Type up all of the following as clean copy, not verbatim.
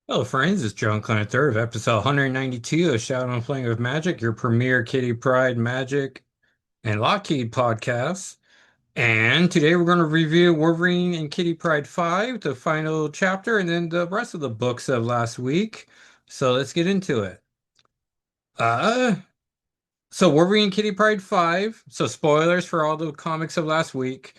Hello, friends. It's John Connor, third of episode 192 of Shadow and Flame of Magic, your premier Kitty Pryde Magic and Lockheed podcast. And today we're going to review Wolverine and Kitty Pryde 5, the final chapter, and then the rest of the books of last week. So let's get into it. Uh, so Wolverine and Kitty Pryde 5. So spoilers for all the comics of last week.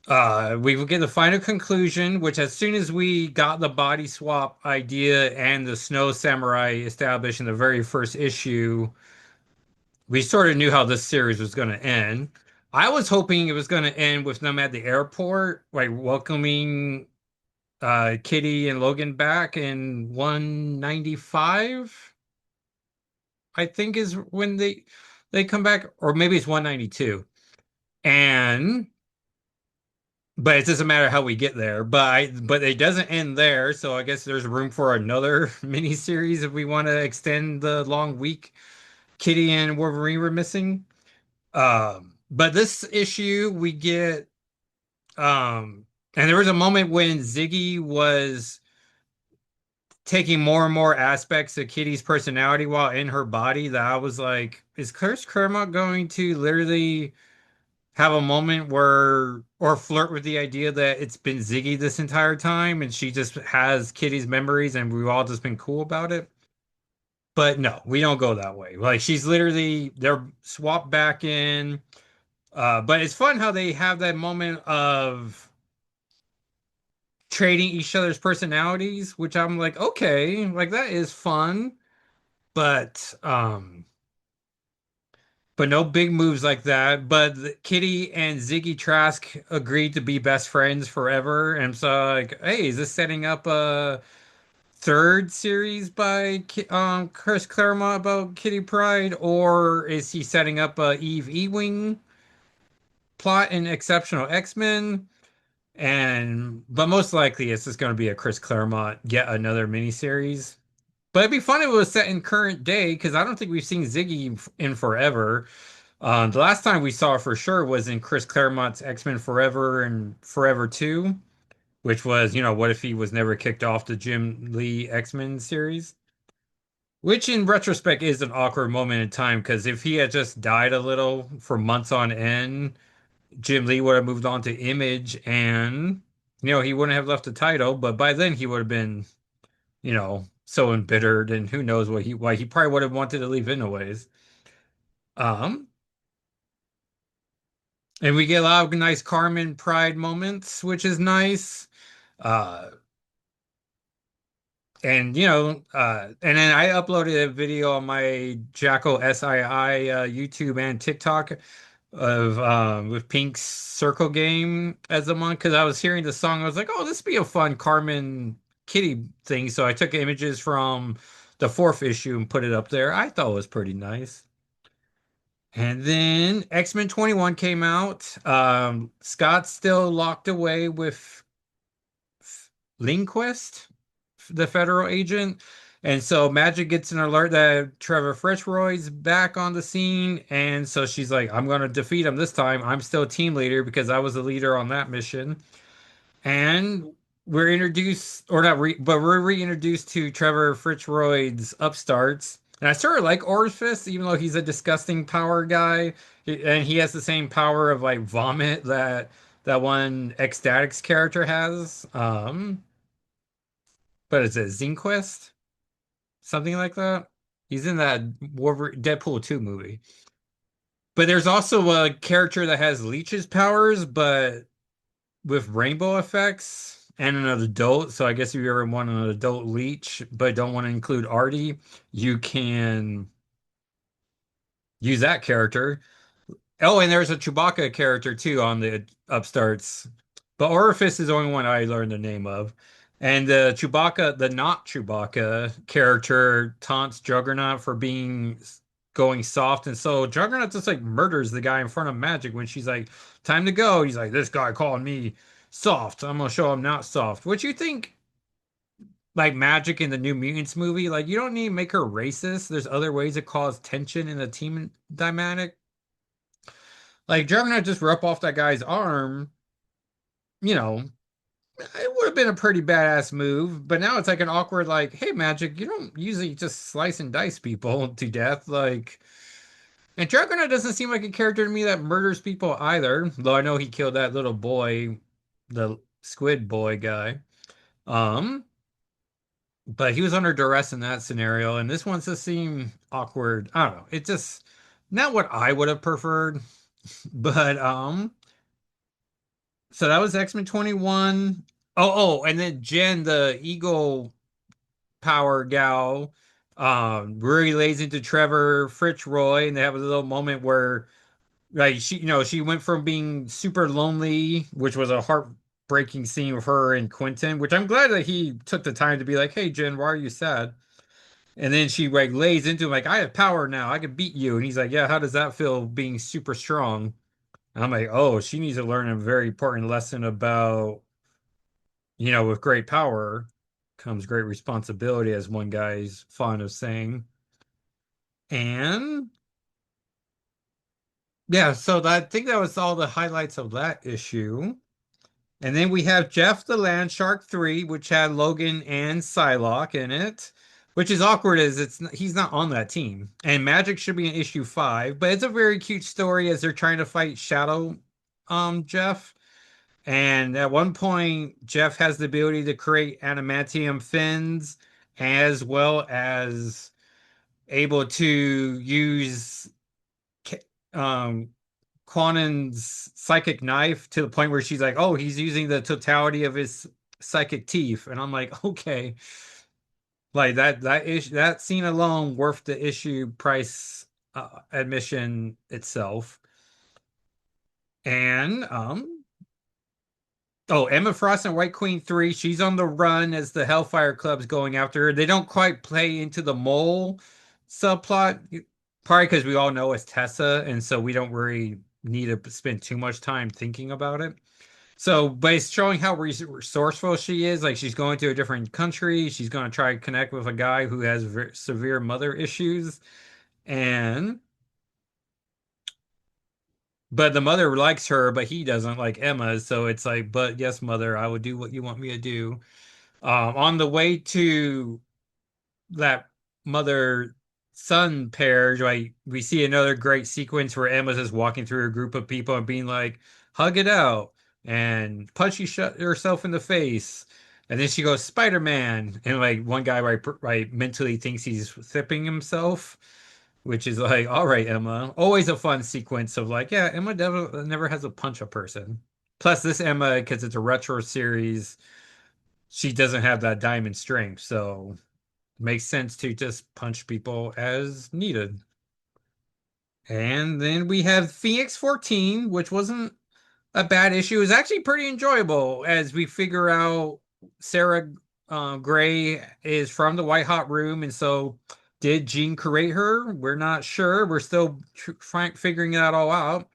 We will get the final conclusion, which as soon as we got the body swap idea and the Snow Samurai established in the very first issue, we sort of knew how this series was going to end. I was hoping it was going to end with them at the airport, like welcoming Kitty and Logan back in 195, I think is when they come back, or maybe it's 192. And But it doesn't matter how we get there. But it doesn't end there, so I guess there's room for another mini series if we want to extend the long week Kitty and Wolverine were missing. But this issue we get and there was a moment when Ziggy was taking more and more aspects of Kitty's personality while in her body that I was like, is Chris Claremont going to literally have a moment where or flirt with the idea that it's been Ziggy this entire time and she just has Kitty's memories and we've all just been cool about it. But no, we don't go that way. Like she's literally they're swapped back in. But it's fun how they have that moment of trading each other's personalities, which I'm like, okay, like that is fun. But but no big moves like that. But Kitty and Ziggy Trask agreed to be best friends forever. And so, like, hey, is this setting up a third series by Chris Claremont about Kitty Pryde, or is he setting up a Eve Ewing plot in Exceptional X-Men? And but most likely it's just going to be a Chris Claremont yet another miniseries. But it'd be fun if it was set in current day because I don't think we've seen Ziggy in forever. The last time we saw her for sure was in Chris Claremont's X-Men Forever and Forever 2, which was, what if he was never kicked off the Jim Lee X-Men series? Which in retrospect is an awkward moment in time because if he had just died a little for months on end, Jim Lee would have moved on to Image and, he wouldn't have left the title, but by then he would have been, so embittered and who knows why he probably would have wanted to leave anyways. Um, And we get a lot of nice Carmen Pride moments, which is nice. Uh, and then I uploaded a video on my Jackal SII YouTube and TikTok of with Pink's Circle Game as the one because I was hearing the song. I was like, oh, this would be a fun Carmen Kitty thing. So I took images from the fourth issue and put it up there. I thought it was pretty nice. And then X-Men 21 came out. Scott's still locked away with Lindquist, the federal agent. And so Magic gets an alert that Trevor Fitzroy's back on the scene. And so she's like, I'm going to defeat him this time. I'm still team leader because I was the leader on that mission. And we're introduced, or not, but we're reintroduced to Trevor Fitzroy's upstarts. And I sort of like Orifice, even though he's a disgusting power guy, and he has the same power of like vomit that one Ecstatics character has. But is it Zinquest? Something like that. He's in that Deadpool 2 movie. But there's also a character that has leeches powers, but with rainbow effects and an adult. So I guess if you ever want an adult leech, but don't want to include Artie, you can use that character. Oh, and there's a Chewbacca character too on the upstarts. But Orifice is the only one I learned the name of. And the Chewbacca, the not Chewbacca character taunts Juggernaut for going soft. And so Juggernaut just like murders the guy in front of Magic when she's like, time to go. He's like, this guy calling me soft. I'm gonna show him not soft. What you think like Magic in the New Mutants movie? Like you don't need to make her racist. There's other ways to cause tension in a team dynamic. Like Juggernaut just rip off that guy's arm, you know, it would have been a pretty badass move, but now it's like an awkward, like, hey, Magic, you don't usually just slice and dice people to death. Like, and Dragonite doesn't seem like a character to me that murders people either, though I know he killed that little boy, the squid boy guy. Um, but he was under duress in that scenario, and this one just seemed awkward. I don't know. It just not what I would have preferred, but so that was X-Men 21. And then Jen, the Eagle power gal, really lays into Trevor Fitzroy, and they have a little moment where like she went from being super lonely, which was a heartbreaking scene with her and Quentin, which I'm glad that he took the time to be like, hey Jen, why are you sad? And then she like lays into him like, I have power now, I can beat you. And he's like, yeah, how does that feel being super strong? And I'm like, oh, she needs to learn a very important lesson about, with great power comes great responsibility, as one guy's fond of saying. And yeah, so I think that was all the highlights of that issue. And then we have Jeff the Land Shark 3, which had Logan and Psylocke in it, which is awkward as he's not on that team. And Magic should be in issue 5, but it's a very cute story as they're trying to fight Shadow Jeff. And at one point, Jeff has the ability to create adamantium fins as well as able to use um Quanen's psychic knife to the point where she's like, "Oh, he's using the totality of his psychic teeth," and I'm like, "Okay, like that scene alone worth the issue price admission itself." And Emma Frost and White Queen 3, she's on the run as the Hellfire Club's going after her. They don't quite play into the mole subplot, probably because we all know it's Tessa, and so we don't really need to spend too much time thinking about it. So, but it's showing how resourceful she is. Like she's going to a different country. She's going to try to connect with a guy who has severe mother issues. And, but the mother likes her, but he doesn't like Emma. So it's like, but yes, mother, I would do what you want me to do. On the way to that mother son pair, right, we see another great sequence where Emma's just walking through a group of people and being like, hug it out and punch herself in the face. And then she goes, Spider-Man. And like one guy right mentally thinks he's thipping himself, which is like, all right, Emma. Always a fun sequence of like, yeah, Emma never has to punch a person. Plus, this Emma, because it's a retro series, she doesn't have that diamond strength. So makes sense to just punch people as needed. And then we have Phoenix 14, which wasn't a bad issue. It was actually pretty enjoyable as we figure out Sarah Gray is from the White Hot Room. And so, did Jean create her? We're not sure. We're still figuring that all out.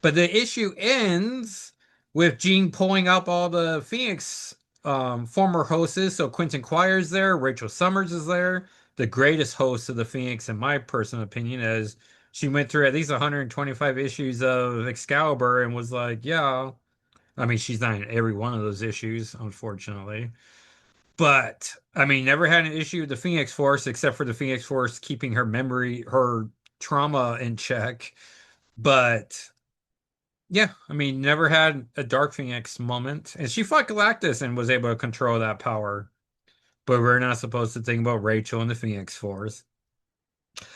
But the issue ends with Jean pulling up all the Phoenix former hosts. So Quentin Quires there, Rachel Summers is there, the greatest host of the Phoenix, in my personal opinion, as she went through at least 125 issues of Excalibur and was like, yeah, I mean, she's not in every one of those issues, unfortunately. But I mean, never had an issue with the Phoenix Force except for the Phoenix Force keeping her memory, her trauma in check. But yeah, I mean, never had a Dark Phoenix moment. And she fought Galactus and was able to control that power. But we're not supposed to think about Rachel and the Phoenix Force.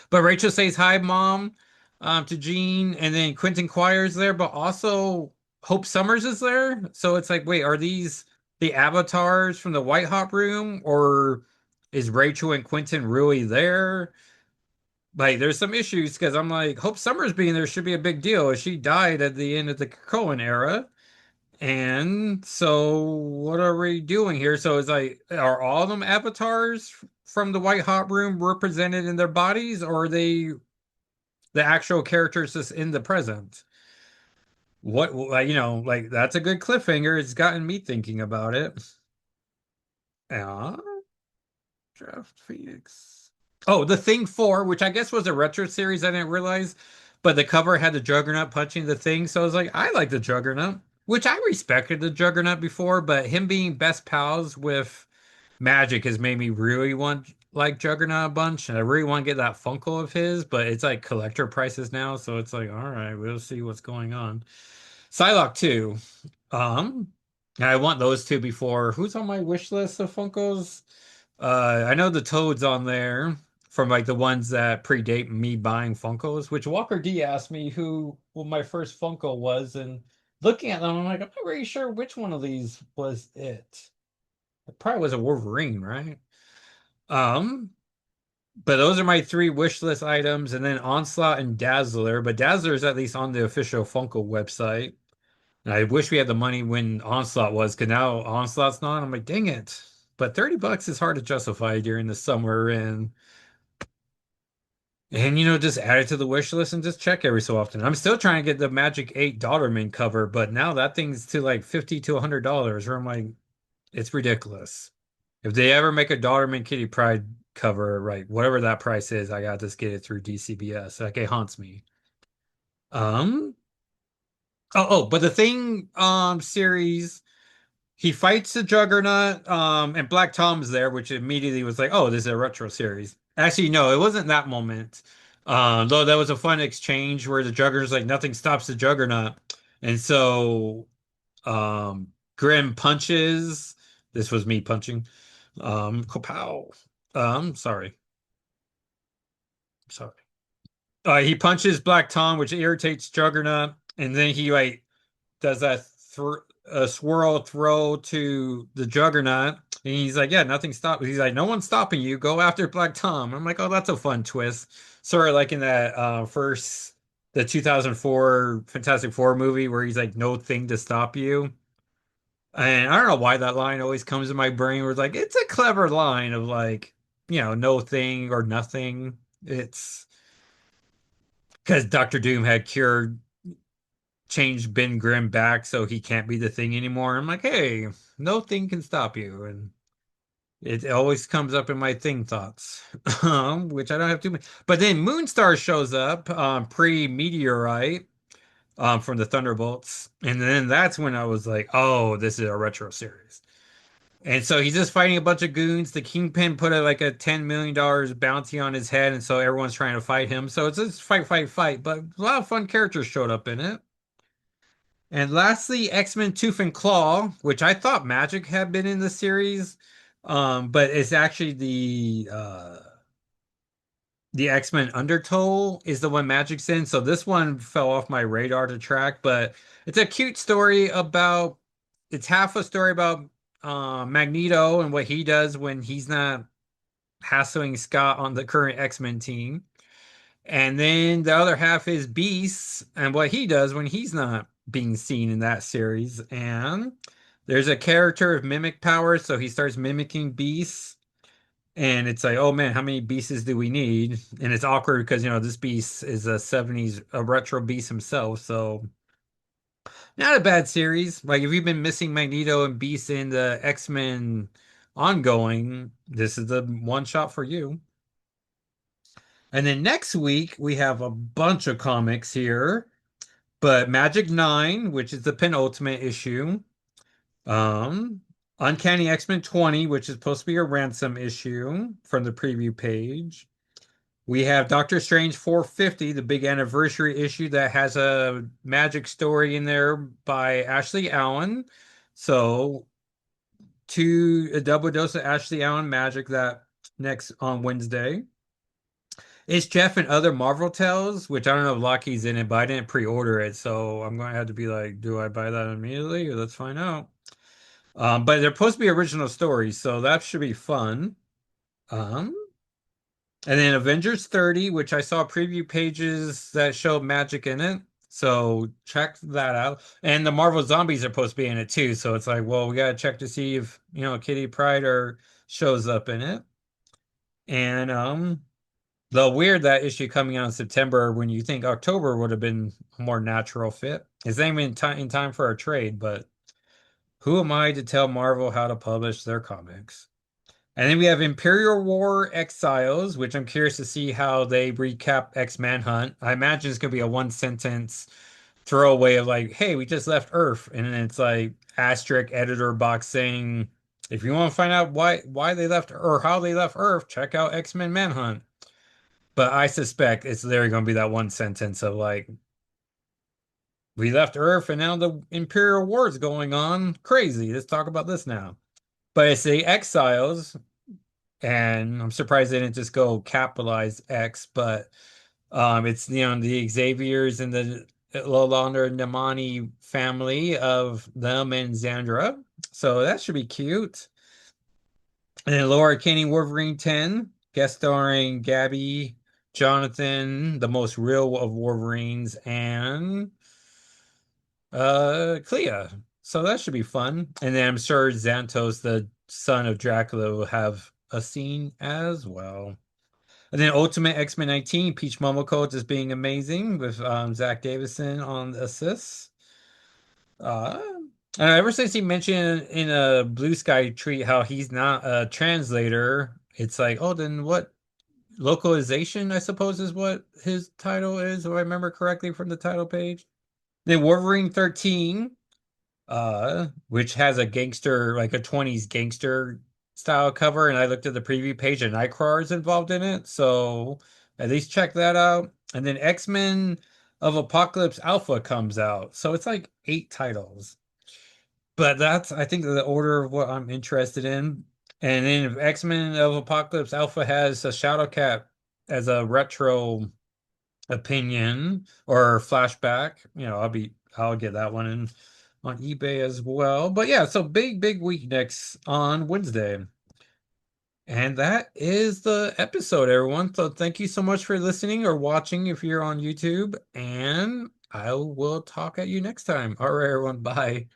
But Rachel says hi, Mom, to Jean, and then Quentin Quires there, but also Hope Summers is there. So it's like, wait, are these the avatars from the White Hot Room, or is Rachel and Quentin really there? Like, there's some issues because I'm like, Hope Summers being there should be a big deal. She died at the end of the Cohen era. And so, what are we doing here? So, it's like, are all of them avatars from the White Hot Room represented in their bodies, or are they the actual characters just in the present? What, like, like that's a good cliffhanger. It's gotten me thinking about it. Yeah, Draft Phoenix. Oh, The Thing 4, which I guess was a retro series I didn't realize, but the cover had the Juggernaut punching the Thing. So I was like, I like the Juggernaut. which I respected the Juggernaut before, but him being best pals with Magic has made me really want like Juggernaut a bunch, and I really want to get that Funko of his, but it's like collector prices now, so it's like, all right, we'll see what's going on. Psylocke too. Um, and I want those two before. Who's on my wish list of Funkos? I know the Toad's on there from like the ones that predate me buying Funkos, which Walker D asked me who well, my first Funko was, and looking at them, I'm like, I'm not really sure which one of these was it. It probably was a Wolverine, right? Um, but those are my three wish list items, and then Onslaught and Dazzler. But Dazzler is at least on the official Funko website. And I wish we had the money when Onslaught was, because now Onslaught's not. I'm like, dang it. But $30 is hard to justify during the summer and just add it to the wish list and just check every so often. I'm still trying to get the Magic 8 Daughterman cover, but now that thing's to like 50 to $100, where I'm like, it's ridiculous. If they ever make a Daughterman Kitty Pryde cover, right, whatever that price is, I got to just get it through DCBS. Like it haunts me. Um, but the thing series. He fights the Juggernaut, and Black Tom's there, which immediately was like, oh, this is a retro series. Actually, no, it wasn't that moment. Though that was a fun exchange where the Juggernaut's like, nothing stops the Juggernaut. And so Grim punches. This was me punching. Kapow. Sorry. Sorry. He punches Black Tom, which irritates Juggernaut, and then he like does that a swirl throw to the Juggernaut. And he's like, yeah, nothing stops. He's like, no one's stopping you. Go after Black Tom. I'm like, oh, that's a fun twist. Sort of like in that the 2004 Fantastic Four movie where he's like, no thing to stop you. And I don't know why that line always comes in my brain where it's like, it's a clever line of like, no thing or nothing. It's because Doctor Doom had cured changed Ben Grimm back so he can't be the thing anymore. I'm like, hey, no thing can stop you. And it always comes up in my thing thoughts, which I don't have too many. But then Moonstar shows up, pre-meteorite, from the Thunderbolts. And then that's when I was like, oh, this is a retro series. And so he's just fighting a bunch of goons. The Kingpin put like a $10 million bounty on his head, and so everyone's trying to fight him. So it's just fight, fight, fight. But a lot of fun characters showed up in it. And lastly, X-Men Tooth and Claw, which I thought Magic had been in the series, but it's actually the X-Men Undertow is the one Magic's in. So this one fell off my radar to track, but it's a cute story about. It's half a story about Magneto and what he does when he's not hassling Scott on the current X-Men team. And then the other half is Beast and what he does when he's not being seen in that series. And there's a character of mimic power, so he starts mimicking beasts. And it's like, oh man, how many beasts do we need? And it's awkward because this beast is a 70s a retro beast himself. So not a bad series. Like if you've been missing Magneto and Beast in the X-Men ongoing, this is the one shot for you. And then next week we have a bunch of comics here. But Magic 9, which is the penultimate issue. Um, Uncanny X-Men 20, which is supposed to be a ransom issue from the preview page. We have Doctor Strange 450, the big anniversary issue that has a magic story in there by Ashley Allen. So, a double dose of Ashley Allen magic that next on Wednesday. It's Jeff and other Marvel Tales, which I don't know if Lockheed's in it, but I didn't pre-order it, so I'm going to have to be like, do I buy that immediately? Let's find out. But they're supposed to be original stories, so that should be fun. Um, and then Avengers 30, which I saw preview pages that show magic in it. So check that out. And the Marvel Zombies are supposed to be in it too. So it's like, well, we gotta check to see if Kitty Pryde or shows up in it. And the weird that issue coming out in September when you think October would have been a more natural fit. It's not even in time for a trade, but who am I to tell Marvel how to publish their comics? And then we have Imperial War Exiles, which I'm curious to see how they recap X Manhunt. I imagine it's going to be a one sentence. throwaway of like, hey, we just left Earth, and then it's like asterisk editor box saying, if you want to find out why they left or how they left Earth, check out X-Men Manhunt. But I suspect it's literally going to be that one sentence of like, we left Earth and now the Imperial War's going on. Crazy. Let's talk about this now. But it's the exiles, and I'm surprised they didn't just go capitalize X, but it's the Xaviers and the Lolanda Namani family of them and Xandra. So that should be cute. And then Laura Kinney Wolverine 10, guest starring Gabby, Jonathan, the most real of Wolverines, and Clea. So that should be fun. And then I'm sure Xantos, the son of Dracula, will have a scene as well. And then Ultimate X-Men 19, Peach Momoko just being amazing with Zach Davison on the assists. Uh, ever since he mentioned in a Blue Sky tweet how he's not a translator, it's like, oh, then what localization, I suppose, is what his title is, if I remember correctly from the title page. Then Wolverine 13, which has a gangster, like a 20s gangster style cover, and I looked at the preview page and Nightcrawler is involved in it, so at least check that out. And then X-Men of Apocalypse Alpha comes out, so it's like 8 titles. But that's, I think, the order of what I'm interested in. And then if X-Men of Apocalypse Alpha has a Shadowcat as a retro opinion or flashback, I'll get that one in on eBay as well. But yeah, so big week next on Wednesday. And that is the episode, everyone. So thank you so much for listening or watching if you're on YouTube. And I will talk at you next time. All right, everyone. Bye.